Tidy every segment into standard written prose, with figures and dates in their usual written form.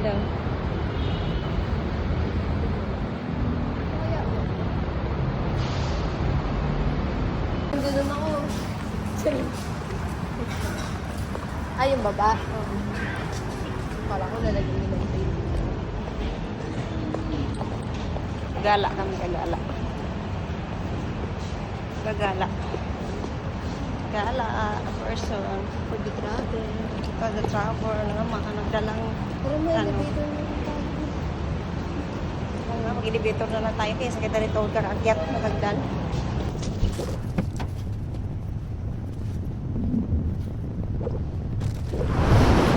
ganda. Nandun ako. Ay, yung baba. Kala ko lalagyan nila ito. Gala kami, gagala. Gagala. Gala, a person. For the travel. For the travel, mga nagdalang. Pero may Ano? elevator na yung Mag-elevator na lang tayo kaya sakit na rin tawag karakyat, magagdan.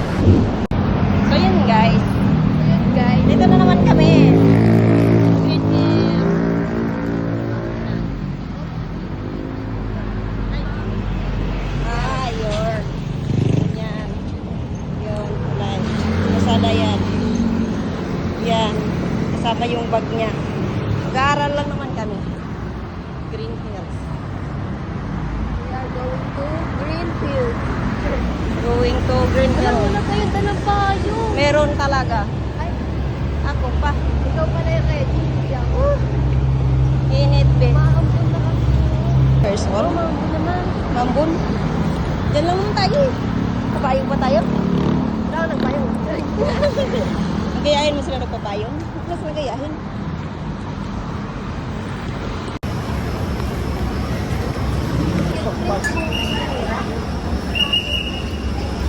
So yun guys. Ayun guys. Dito na naman kami. Yun. Yan. Yun, kulay. Masada yan. Yan. Kasama yung bag niya. Mag-aaral lang naman kami. Green Hills. We are going to Greenfield. Going to Green Alam mo Hills. na kayo dalang payo. Meron talaga. Ay, Ako pa. ikaw pala yung ready. Init, be. Maambun na kami. First Oo, one. maambun naman. Mambun. Diyan lang naman tayo. Papayong pa tayo. Wala ako nagpayo. Nagayahin mo sila nagpapayong. Mas nagayahin.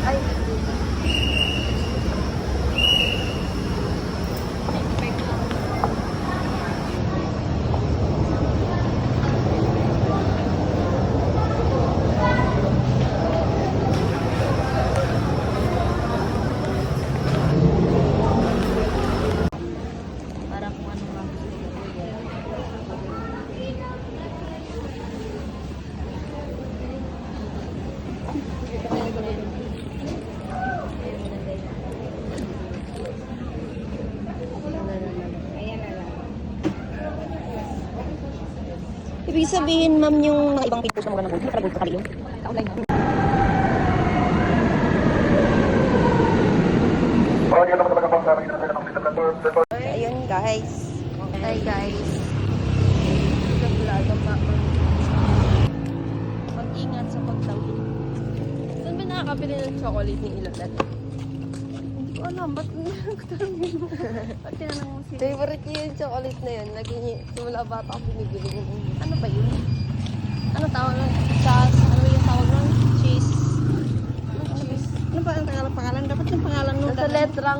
Ay, Para kung ano lang. Ibig sabihin, ma'am, yung mga ibang pipost na magandang bulto, para bulto kali yun. Kaulay na. Ayun, guys. hi guys. Wala pa. Mag-ingat sa pagtawid. Saan ba nakakabili ng chocolate ni Ilodan? Hindi ko alam, ba't nagtanong mo? Ba't tinanong mo sila? Favorite niya yung chocolate na yun. Lagi simula bata ako binibili yun. Ano ba yun? Ano tawag nun? Ano yung tawag nun? Cheese. Ano ba ang pangalan? Dapat yung pangalan nun. Nasa letrang